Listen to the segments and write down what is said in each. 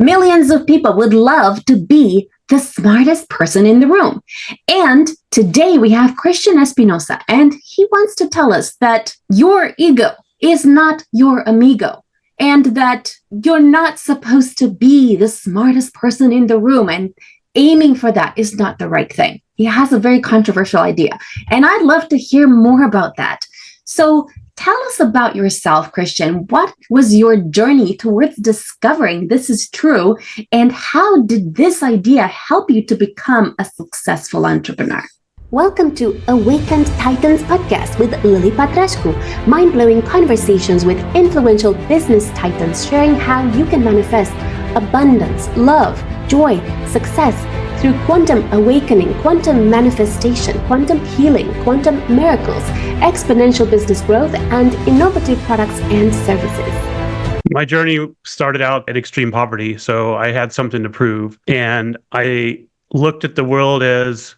Millions of people would love to be the smartest person in the room. And today we have Christian Espinosa, and he wants to tell us that your ego is not your amigo, and that you're not supposed to be the smartest person in the room, and aiming for that is not the right thing. He has a very controversial idea, and I'd love to hear more about that. So tell us about yourself, Christian. What was your journey towards discovering this is true, and how did this idea help you to become a successful entrepreneur? Welcome to Awakened Titans podcast with Lily Patrascu, mind-blowing conversations with influential business titans sharing how you can manifest abundance, love, joy, success through quantum awakening, quantum manifestation, quantum healing, quantum miracles, exponential business growth, and innovative products and services. My journey started out at extreme poverty, so I had something to prove. And I looked at the world as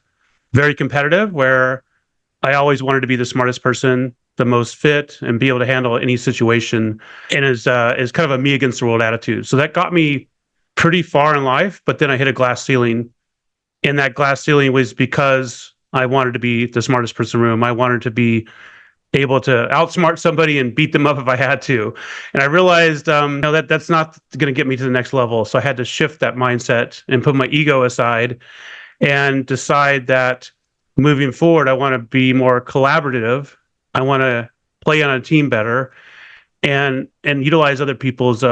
very competitive, where I always wanted to be the smartest person, the most fit, and be able to handle any situation. And is kind of a me against the world attitude. So that got me pretty far in life, but then I hit a glass ceiling. And that glass ceiling was because I wanted to be the smartest person in the room. I wanted to be able to outsmart somebody and beat them up if I had to. And I realized that's not going to get me to the next level. So I had to shift that mindset and put my ego aside and decide that moving forward, I want to be more collaborative. I want to play on a team better and utilize other people's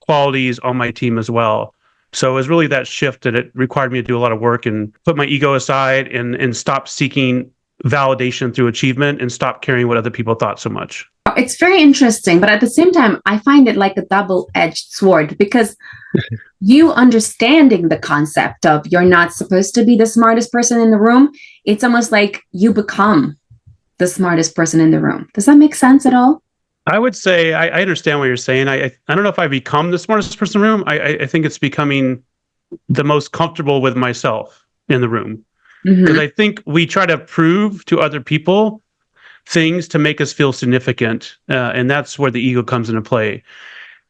qualities on my team as well. So it was really that shift that it required me to do a lot of work and put my ego aside and stop seeking validation through achievement and stop caring what other people thought so much. It's very interesting, but at the same time, I find it like a double-edged sword, because you understanding the concept of you're not supposed to be the smartest person in the room, it's almost like you become the smartest person in the room. Does that make sense at all? I would say I understand what you're saying. I don't know if I become the smartest person in the room. I think it's becoming the most comfortable with myself in the room. Because I think we try to prove to other people things to make us feel significant. And that's where the ego comes into play.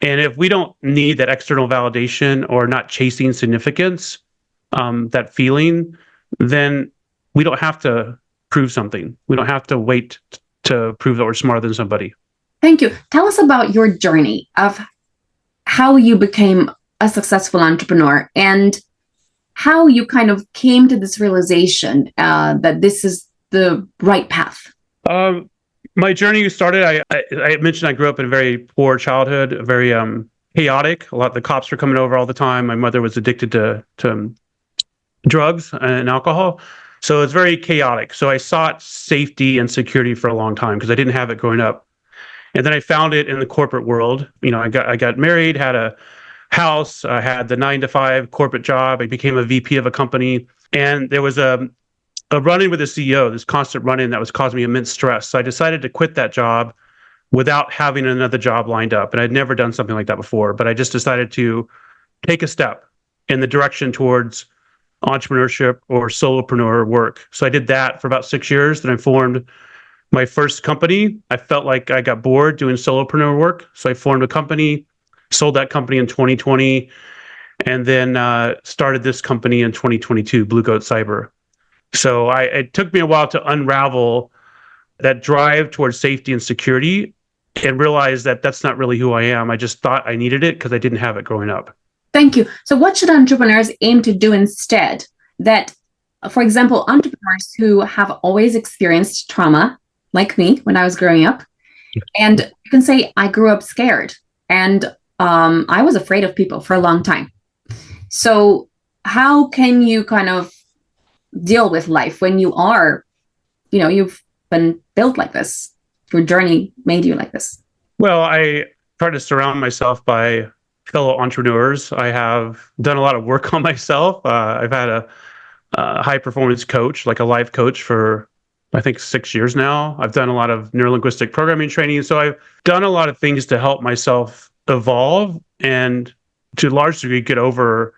And if we don't need that external validation or not chasing significance, that feeling, then we don't have to prove something. We don't have to wait to prove that we're smarter than somebody. Thank you. Tell us about your journey of how you became a successful entrepreneur and how you kind of came to this realization that this is the right path. My journey started, I mentioned I grew up in a very poor childhood, very chaotic. A lot of the cops were coming over all the time. My mother was addicted to drugs and alcohol. So it's very chaotic. So I sought safety and security for a long time because I didn't have it growing up. And then I found it in the corporate world. You know, I got married, had a house, I had the 9-to-5 corporate job. I became a VP of a company. And there was a run-in with the CEO, this constant run-in that was causing me immense stress. So I decided to quit that job without having another job lined up. And I'd never done something like that before, but I just decided to take a step in the direction towards entrepreneurship or solopreneur work. So I did that for about 6 years. Then I formed my first company. I felt like I got bored doing solopreneur work. So I formed a company, sold that company in 2020, and then started this company in 2022, Blue Goat Cyber. So it took me a while to unravel that drive towards safety and security and realize that that's not really who I am. I just thought I needed it because I didn't have it growing up. Thank you. So what should entrepreneurs aim to do instead? That, for example, entrepreneurs who have always experienced trauma, like me when I was growing up, and you can say, I grew up scared and I was afraid of people for a long time. So how can you kind of deal with life when you are, you've been built like this? Your journey made you like this. Well, I try to surround myself by fellow entrepreneurs. I have done a lot of work on myself. I've had a high performance coach, like a life coach for, I think, 6 years now. I've done a lot of neurolinguistic programming training. So I've done a lot of things to help myself evolve and to a large degree get over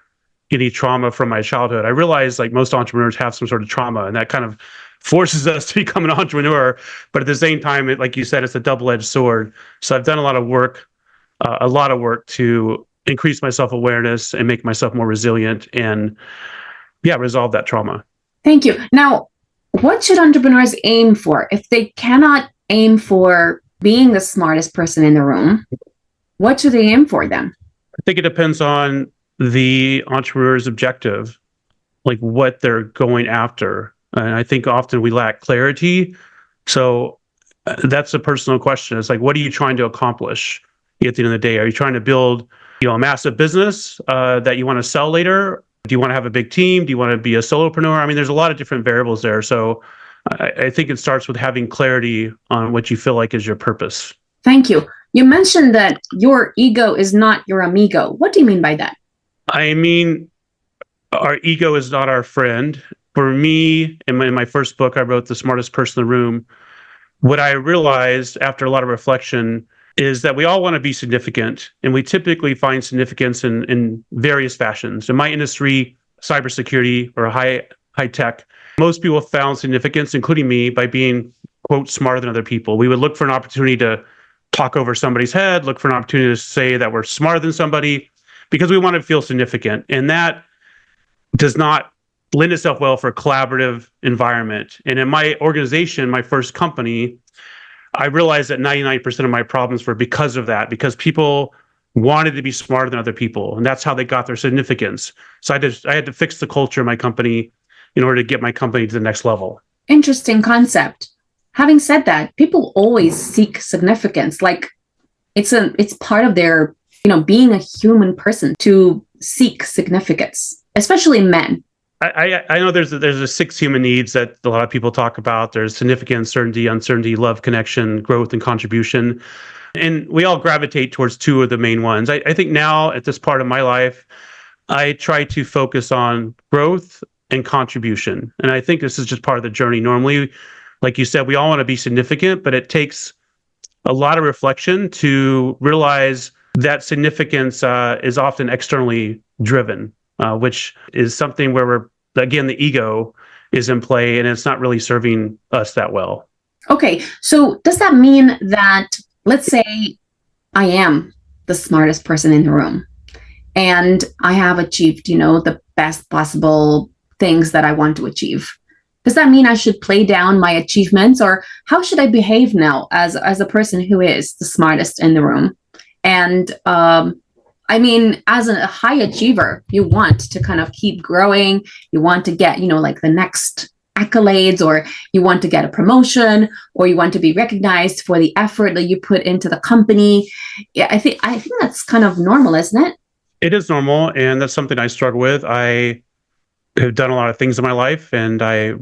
any trauma from my childhood. I realize like most entrepreneurs have some sort of trauma, and that kind of forces us to become an entrepreneur. But at the same time, like you said, it's a double-edged sword. So I've done a lot of work to increase my self-awareness and make myself more resilient and resolve that trauma. Thank you. Now, what should entrepreneurs aim for? If they cannot aim for being the smartest person in the room, what should they aim for then? I think it depends on the entrepreneur's objective, like what they're going after. And I think often we lack clarity. So that's a personal question. It's like, what are you trying to accomplish at the end of the day? Are you trying to build, a massive business that you want to sell later? Do you want to have a big team? Do you want to be a solopreneur? I mean, there's a lot of different variables there. So I think it starts with having clarity on what you feel like is your purpose. Thank you. You mentioned that your ego is not your amigo. What do you mean by that? I mean, our ego is not our friend. For me, in my first book, I wrote The Smartest Person in the Room. What I realized after a lot of reflection is that we all want to be significant, and we typically find significance in various fashions. In my industry, cybersecurity or high tech, most people found significance, including me, by being, quote, smarter than other people. We would look for an opportunity to talk over somebody's head, look for an opportunity to say that we're smarter than somebody, because we want to feel significant. And that does not lend itself well for a collaborative environment. And in my organization, my first company, I realized that 99% of my problems were because of that, because people wanted to be smarter than other people. And that's how they got their significance. So I had to fix the culture of my company in order to get my company to the next level. Interesting concept. Having said that, people always seek significance. Like it's part of their, being a human person to seek significance, especially men. I know there's a 6 human needs that a lot of people talk about. There's significance, certainty, uncertainty, love, connection, growth, and contribution. And we all gravitate towards 2 of the main ones. I think now at this part of my life, I try to focus on growth and contribution. And I think this is just part of the journey. Normally, like you said, we all want to be significant, but it takes a lot of reflection to realize that significance is often externally driven. Which is something where again, the ego is in play and it's not really serving us that well. Okay, so does that mean that, let's say I am the smartest person in the room and I have achieved, the best possible things that I want to achieve? Does that mean I should play down my achievements, or how should I behave now as a person who is the smartest in the room? And as a high achiever, you want to kind of keep growing. You want to get, like the next accolades, or you want to get a promotion, or you want to be recognized for the effort that you put into the company. Yeah, I think that's kind of normal, isn't it? It is normal, and that's something I struggle with. I have done a lot of things in my life, and I've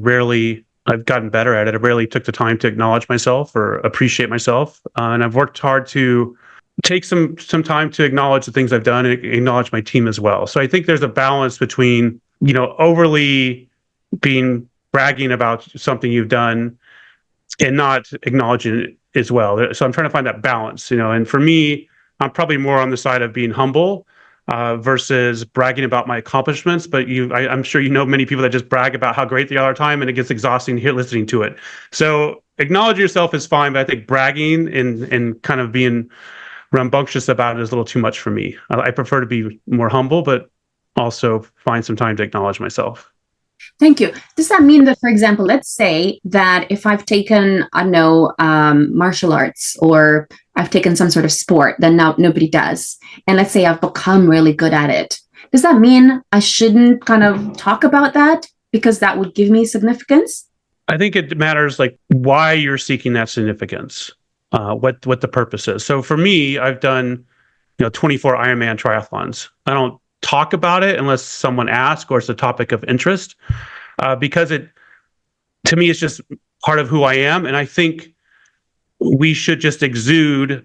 gotten better at it. I rarely took the time to acknowledge myself or appreciate myself, and I've worked hard to take some time to acknowledge the things I've done and acknowledge my team as well. So I think there's a balance between, overly bragging about something you've done and not acknowledging it as well. So I'm trying to find that balance, and for me, I'm probably more on the side of being humble versus bragging about my accomplishments. But I'm sure many people that just brag about how great they are all the time, and it gets exhausting here listening to it. So acknowledge yourself is fine, but I think bragging and kind of being rambunctious about it is a little too much for me. I prefer to be more humble, but also find some time to acknowledge myself. Thank you. Does that mean that, for example, let's say that if I've taken, martial arts, or I've taken some sort of sport that now nobody does, and let's say I've become really good at it, does that mean I shouldn't kind of talk about that because that would give me significance? I think it matters like why you're seeking that significance. What the purpose is. So for me, I've done 24 Ironman triathlons. I don't talk about it unless someone asks or it's a topic of interest, because to me, it's just part of who I am. And I think we should just exude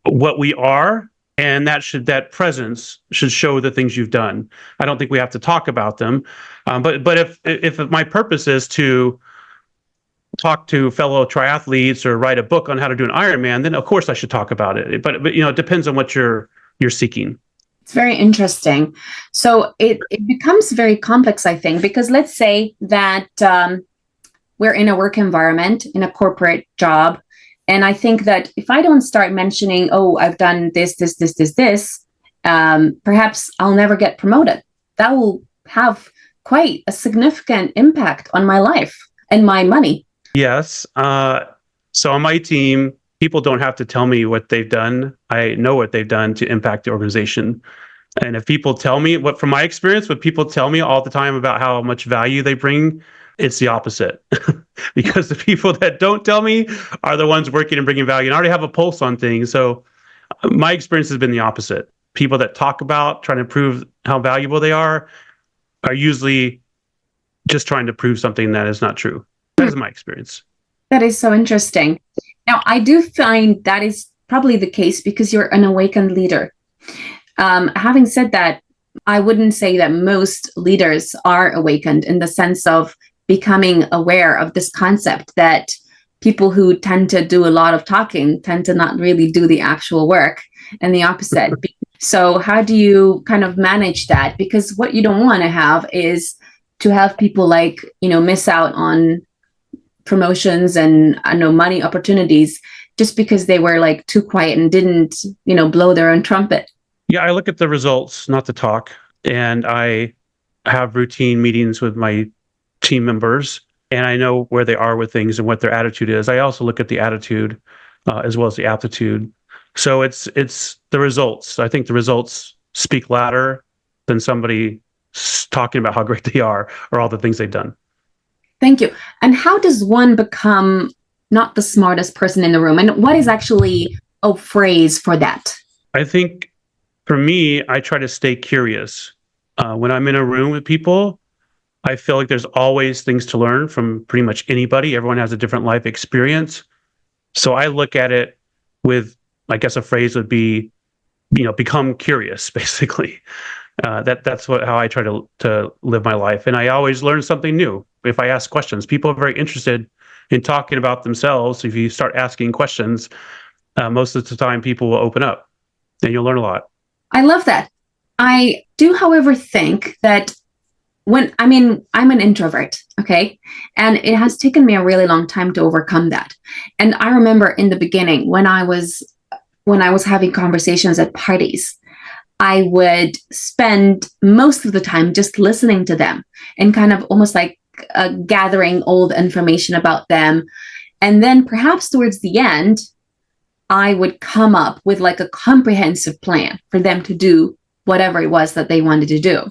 what we are, and that presence should show the things you've done. I don't think we have to talk about them. But if my purpose is to talk to fellow triathletes or write a book on how to do an Ironman, then of course I should talk about it. But it depends on what you're seeking. It's very interesting. So it becomes very complex, I think, because let's say that we're in a work environment, in a corporate job, and I think that if I don't start mentioning, oh, I've done this, perhaps I'll never get promoted. That will have quite a significant impact on my life and my money. Yes. So on my team, people don't have to tell me what they've done. I know what they've done to impact the organization. And if people tell me from my experience, what people tell me all the time about how much value they bring, it's the opposite. Because the people that don't tell me are the ones working and bringing value and already have a pulse on things. So my experience has been the opposite. People that talk about trying to prove how valuable they are usually just trying to prove something that is not true. That is my experience. That is so interesting. Now, I do find that is probably the case because you're an awakened leader. Having said that, I wouldn't say that most leaders are awakened in the sense of becoming aware of this concept that people who tend to do a lot of talking tend to not really do the actual work, and the opposite. So how do you kind of manage that? Because what you don't want to have is to have people like, miss out on promotions and money opportunities just because they were like too quiet and didn't, blow their own trumpet. Yeah, I look at the results, not the talk. And I have routine meetings with my team members, and I know where they are with things and what their attitude is. I also look at the attitude as well as the aptitude. So it's the results. I think the results speak louder than somebody talking about how great they are or all the things they've done. Thank you. And how does one become not the smartest person in the room? And what is actually a phrase for that? I think for me, I try to stay curious. When I'm in a room with people, I feel like there's always things to learn from pretty much anybody. Everyone has a different life experience. So I look at it with, I guess a phrase would be, become curious, basically. That's how I try to live my life. And I always learn something new. If I ask questions, people are very interested in talking about themselves. If you start asking questions, most of the time people will open up and you'll learn a lot. I love that. I do, however, think that I'm an introvert, okay? And it has taken me a really long time to overcome that. And I remember in the beginning when I was having conversations at parties, I would spend most of the time just listening to them and kind of almost like gathering old information about them. And then perhaps towards the end, I would come up with like a comprehensive plan for them to do whatever it was that they wanted to do.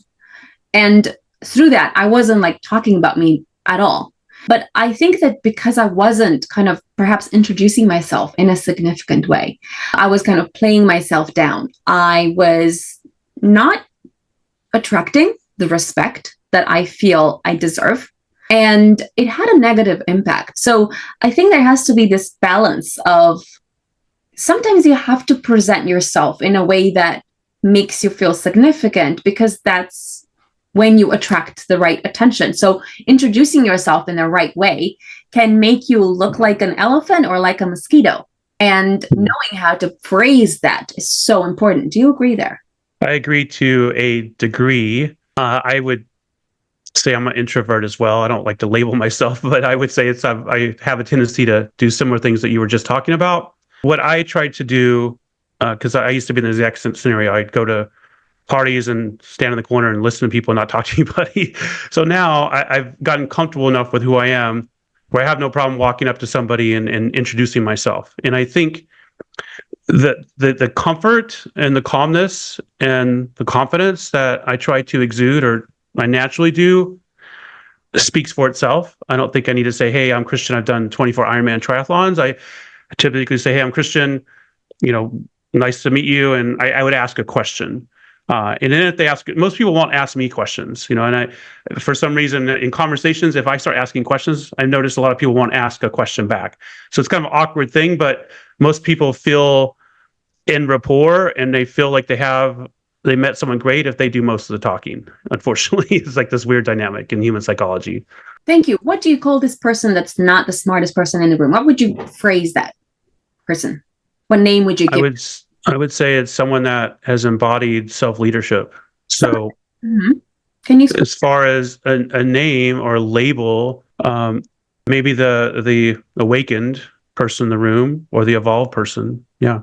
And through that, I wasn't like talking about me at all. But I think that because I wasn't kind of perhaps introducing myself in a significant way, I was kind of playing myself down. I was not attracting the respect that I feel I deserve. And it had a negative impact. So I think there has to be this balance of sometimes you have to present yourself in a way that makes you feel significant, because that's when you attract the right attention. So introducing yourself in the right way can make you look like an elephant or like a mosquito. And knowing how to phrase that is so important. Do you agree there? I agree to a degree. I would say I'm an introvert as well. I don't like to label myself, but I would say I have a tendency to do similar things that you were just talking about. What I tried to do, because I used to be in the exact same scenario, I'd go to parties and stand in the corner and listen to people and not talk to anybody. So now I've gotten comfortable enough with who I am where I have no problem walking up to somebody and introducing myself. And I think that the comfort and the calmness and the confidence that I try to exude, or I naturally do, speaks for itself. I don't think I need to say, hey, I'm Christian, I've done 24 Ironman triathlons. I typically say, hey, I'm Christian, nice to meet you. And I would ask a question. And then if they ask, most people won't ask me questions, and for some reason in conversations, if I start asking questions, I notice a lot of people won't ask a question back. So it's kind of an awkward thing, but most people feel in rapport and they feel like they met someone great if they do most of the talking. Unfortunately, it's like this weird dynamic in human psychology. Thank you. What do you call this person that's not the smartest person in the room? What would you phrase that person? What name would you give? I would say it's someone that has embodied self-leadership. So Can you, as far as a name or label, maybe the awakened person in the room or the evolved person. Yeah.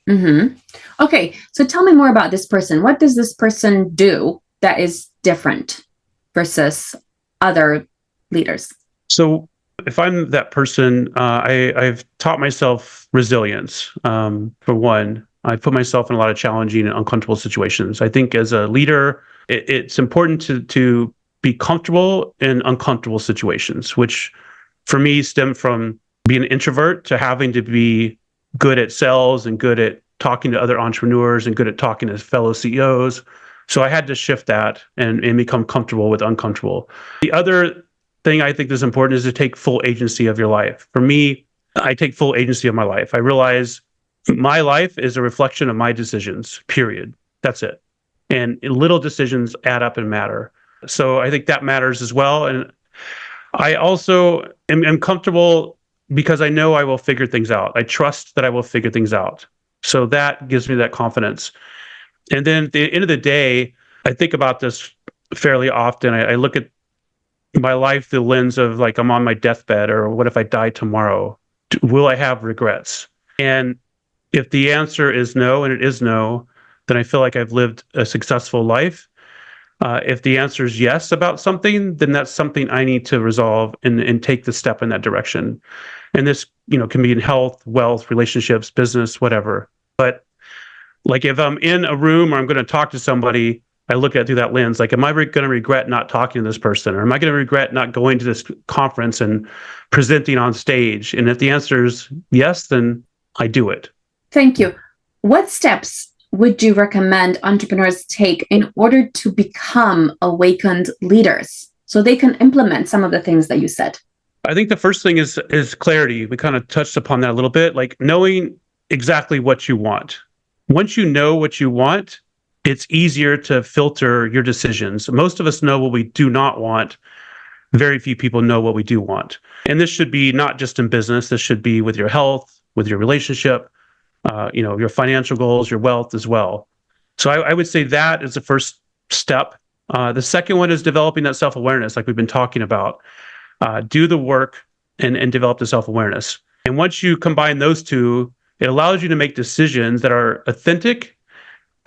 Mm-hmm. Okay, so tell me more about this person. What does this person do that is different versus other leaders? So if I'm that person, I've taught myself resilience. For one, I put myself in a lot of challenging and uncomfortable situations. I think as a leader, it's important to be comfortable in uncomfortable situations, which for me stem from being an introvert to having to be good at sales and good at talking to other entrepreneurs and good at talking to fellow CEOs. So I had to shift that and become comfortable with uncomfortable. The other thing I think is important is to take full agency of your life. For me, I take full agency of my life. I realize my life is a reflection of my decisions, period. That's it. And little decisions add up and matter. So I think that matters as well. And I also am comfortable because I know I will figure things out. I trust that I will figure things out. So that gives me that confidence. And then at the end of the day, I think about this fairly often. I look at my life through the lens of like, I'm on my deathbed, or what if I die tomorrow? Will I have regrets? And if the answer is no, and it is no, then I feel like I've lived a successful life. If the answer is yes about something, then that's something I need to resolve and take the step in that direction. And this, can be in health, wealth, relationships, business, whatever. But like if I'm in a room or I'm going to talk to somebody, I look at it through that lens. Like, am I going to regret not talking to this person? Or am I going to regret not going to this conference and presenting on stage? And if the answer is yes, then I do it. Thank you. What steps would you recommend entrepreneurs take in order to become awakened leaders so they can implement some of the things that you said? I think the first thing is clarity. We kind of touched upon that a little bit, like knowing exactly what you want. Once you know what you want, it's easier to filter your decisions. Most of us know what we do not want. Very few people know what we do want. And this should be not just in business. This should be with your health, with your relationship, your financial goals, your wealth as well. So I would say that is the first step. The second one is developing that self-awareness, like we've been talking about. Do the work and develop the self-awareness. And once you combine those two, it allows you to make decisions that are authentic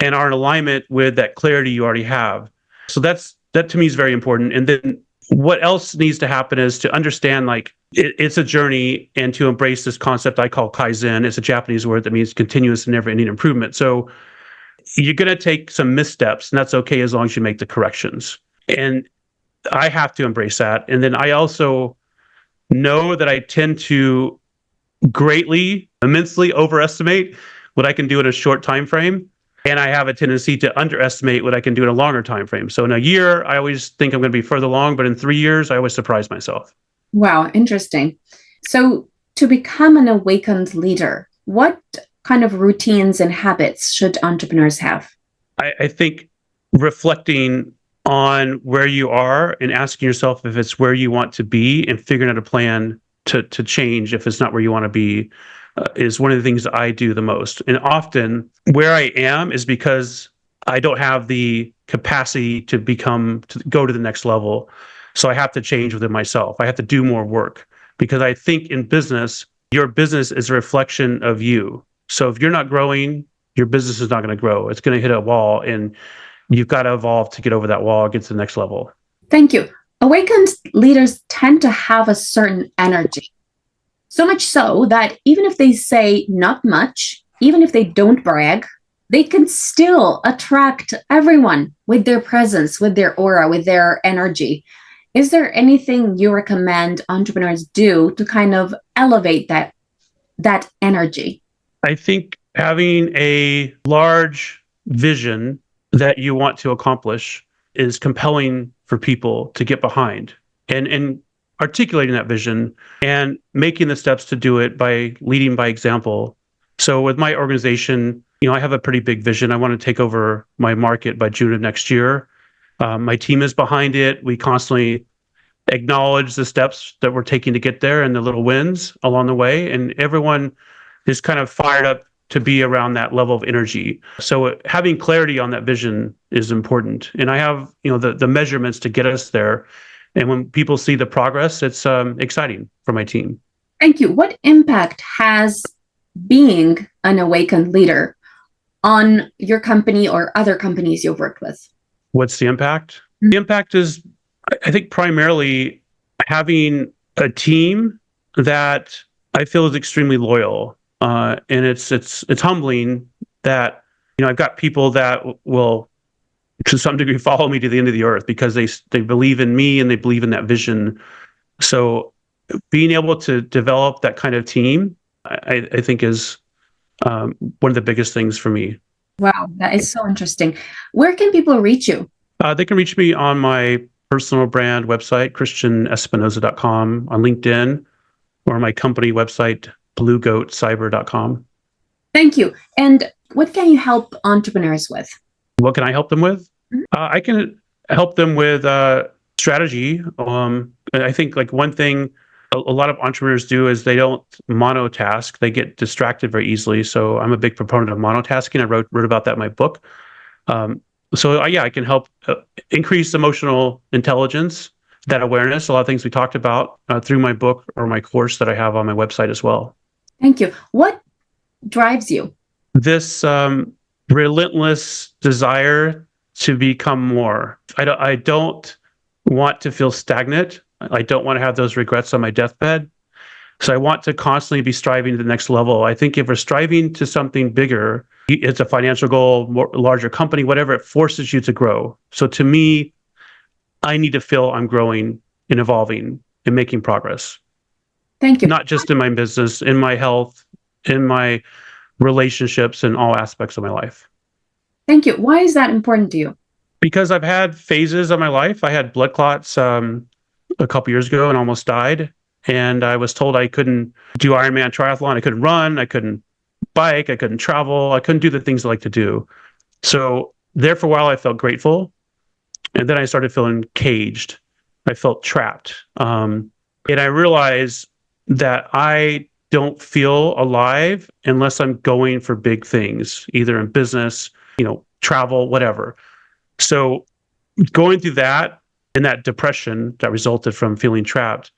and are in alignment with that clarity you already have. So that to me is very important. And then what else needs to happen is to understand, like, it's a journey, and to embrace this concept I call Kaizen. It's a Japanese word that means continuous and never-ending improvement. So you're going to take some missteps, and that's okay as long as you make the corrections. And I have to embrace that. And then I also know that I tend to immensely overestimate what I can do in a short time frame. And I have a tendency to underestimate what I can do in a longer time frame. So in a year, I always think I'm going to be further along, but in 3 years, I always surprise myself. Wow, interesting. So to become an awakened leader, what kind of routines and habits should entrepreneurs have? I think reflecting on where you are and asking yourself if it's where you want to be, and figuring out a plan to change if it's not where you want to be, is one of the things I do the most. And often where I am is because I don't have the capacity to go to the next level. So I have to change within myself. I have to do more work, because I think in business, your business is a reflection of you. So if you're not growing, your business is not going to grow. It's going to hit a wall, and you've got to evolve to get over that wall, get to the next level. Thank you. Awakened leaders tend to have a certain energy. So much so that even if they say not much, even if they don't brag, they can still attract everyone with their presence, with their aura, with their energy. Is there anything you recommend entrepreneurs do to kind of elevate that energy? I think having a large vision that you want to accomplish is compelling for people to get behind, and articulating that vision and making the steps to do it by leading by example. So with my organization, I have a pretty big vision. I want to take over my market by June of next year. My team is behind it. We constantly acknowledge the steps that we're taking to get there and the little wins along the way. And everyone is kind of fired up to be around that level of energy. So having clarity on that vision is important. And I have, the measurements to get us there. And when people see the progress, it's exciting for my team. Thank you. What impact has being an awakened leader on your company or other companies you've worked with? What's the impact? Mhm. The impact is, I think, primarily having a team that I feel is extremely loyal, and it's humbling that I've got people that will, to some degree, follow me to the end of the earth because they believe in me and they believe in that vision. So being able to develop that kind of team, I think is one of the biggest things for me. Wow, that is so interesting. Where can people reach you? They can reach me on my personal brand website, christianespinosa.com, on LinkedIn, or my company website, bluegoatcyber.com. Thank you. And what can you help entrepreneurs with? What can I help them with? Mhm. I can help them with strategy. I think like one thing a lot of entrepreneurs do is they don't monotask. They get distracted very easily. So I'm a big proponent of monotasking. I wrote about that in my book. Um, yeah, I can help increase emotional intelligence, that awareness, a lot of things we talked about through my book or my course that I have on my website as well. Thank you. What drives you? This relentless desire to become more. I don't want to feel stagnant. I don't want to have those regrets on my deathbed. So I want to constantly be striving to the next level. I think if we're striving to something bigger, it's a financial goal, more, larger company, whatever, it forces you to grow. So to me, I need to feel I'm growing and evolving and making progress, Thank you. not just in my business, in my health, in my relationships, in all aspects of my life. Thank you. Why is that important to you? Because I've had phases of my life. I had blood clots a couple years ago and almost died. And I was told I couldn't do Ironman triathlon. I couldn't run. I couldn't bike. I couldn't travel. I couldn't do the things I like to do. So there for a while, I felt grateful. And then I started feeling caged. I felt trapped. And I realized that I don't feel alive unless I'm going for big things, either in business, travel, whatever. So going through that and that depression that resulted from feeling trapped,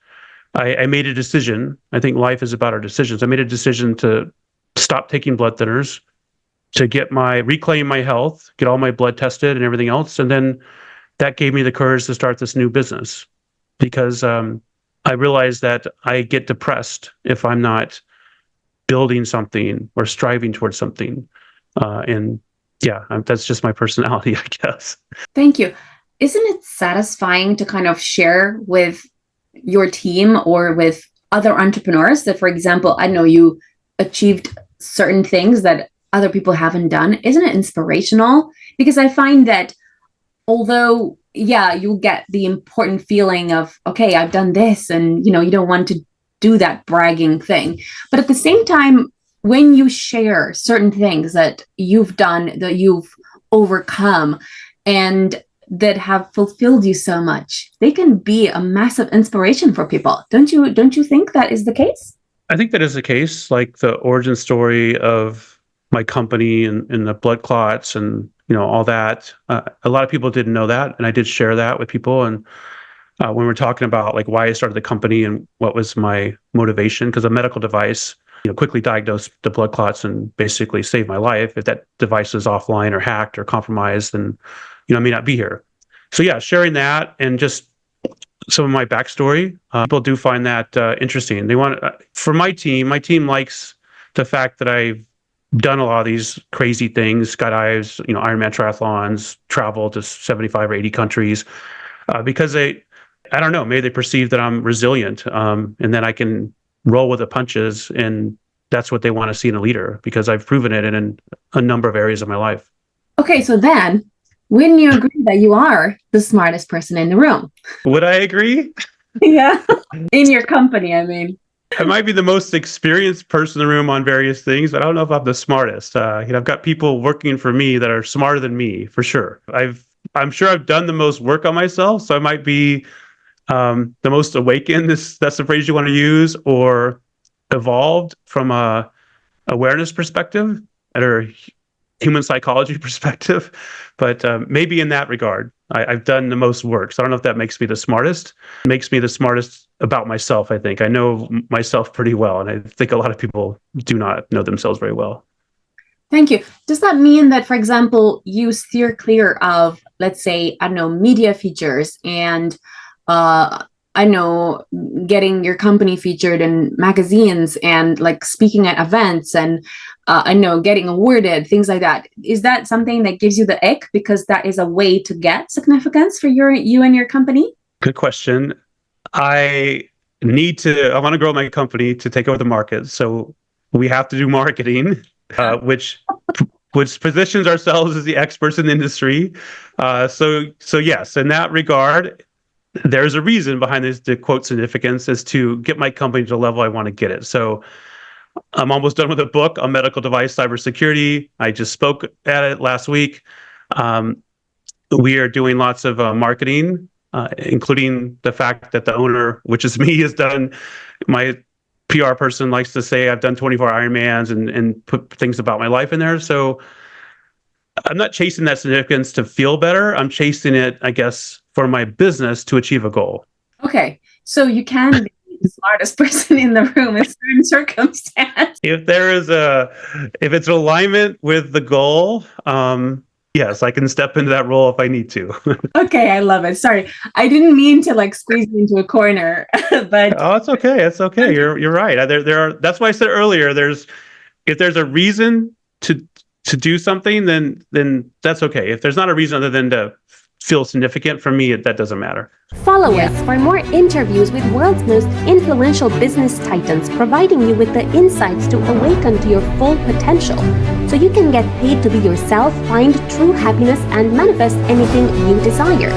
I made a decision. I think life is about our decisions. I made a decision to stop taking blood thinners, to reclaim my health, get all my blood tested and everything else. And then that gave me the courage to start this new business because I realized that I get depressed if I'm not building something or striving towards something. And yeah, that's just my personality, I guess. Thank you. Isn't it satisfying to kind of share with your team or with other entrepreneurs that, for example, I know you achieved certain things that other people haven't done? Isn't it inspirational? Because I find that although, yeah, you'll get the important feeling of, okay, I've done this, and you don't want to do that bragging thing. But at the same time, when you share certain things that you've done, that you've overcome, and that have fulfilled you so much, they can be a massive inspiration for people. Don't you think that is the case? I think that is the case. Like the origin story of my company and the blood clots and all that. A lot of people didn't know that, and I did share that with people. And when we're talking about like why I started the company and what was my motivation, because a medical device, quickly diagnosed the blood clots and basically saved my life. If that device is offline or hacked or compromised, then I may not be here. So yeah, sharing that and just some of my backstory, people do find that interesting. They want for my team likes the fact that I've done a lot of these crazy things, skydives, Ironman triathlons, travel to 75 or 80 countries, because I don't know, maybe they perceive that I'm resilient, and then I can roll with the punches, and that's what they want to see in a leader because I've proven it in a number of areas of my life. Okay, so then wouldn't you agree that you are the smartest person in the room? Would I agree? Yeah, in your company, I mean. I might be the most experienced person in the room on various things, but I don't know if I'm the smartest. I've got people working for me that are smarter than me, for sure. I'm sure I've done the most work on myself, so I might be the most awakened. That's the phrase you want to use, or evolved from a awareness perspective or human psychology perspective. But maybe in that regard, I've done the most work. So I don't know if that makes me the smartest. It makes me the smartest about myself, I think. I know myself pretty well, and I think a lot of people do not know themselves very well. Thank you. Does that mean that, for example, you steer clear of, let's say, I don't know, media features and I know getting your company featured in magazines and like speaking at events and I know getting awarded, things like that. Is that something that gives you the ick because that is a way to get significance for you and your company? Good question. I want to grow my company to take over the market. So we have to do marketing, which positions ourselves as the experts in the industry. So yes, in that regard, there's a reason behind this, the quote significance, is to get my company to the level I want to get it. So I'm almost done with a book on medical device cybersecurity. I just spoke at it last week. We are doing lots of marketing, including the fact that the owner, which is me, has done. My PR person likes to say I've done 24 Ironmans and put things about my life in there. So I'm not chasing that significance to feel better. I'm chasing it, I guess, for my business to achieve a goal. Okay. So you can be the smartest person in the room in certain circumstances. If it's alignment with the goal, yes, I can step into that role if I need to. Okay, I love it. Sorry, I didn't mean to like squeeze you into a corner, but Oh, it's okay. It's okay. You're right. There are. That's why I said earlier. If there's a reason to do something, then that's okay. If there's not a reason other than to feel significant, for me, that doesn't matter. Follow us for more interviews with world's most influential business titans, providing you with the insights to awaken to your full potential, so you can get paid to be yourself, find true happiness, and manifest anything you desire.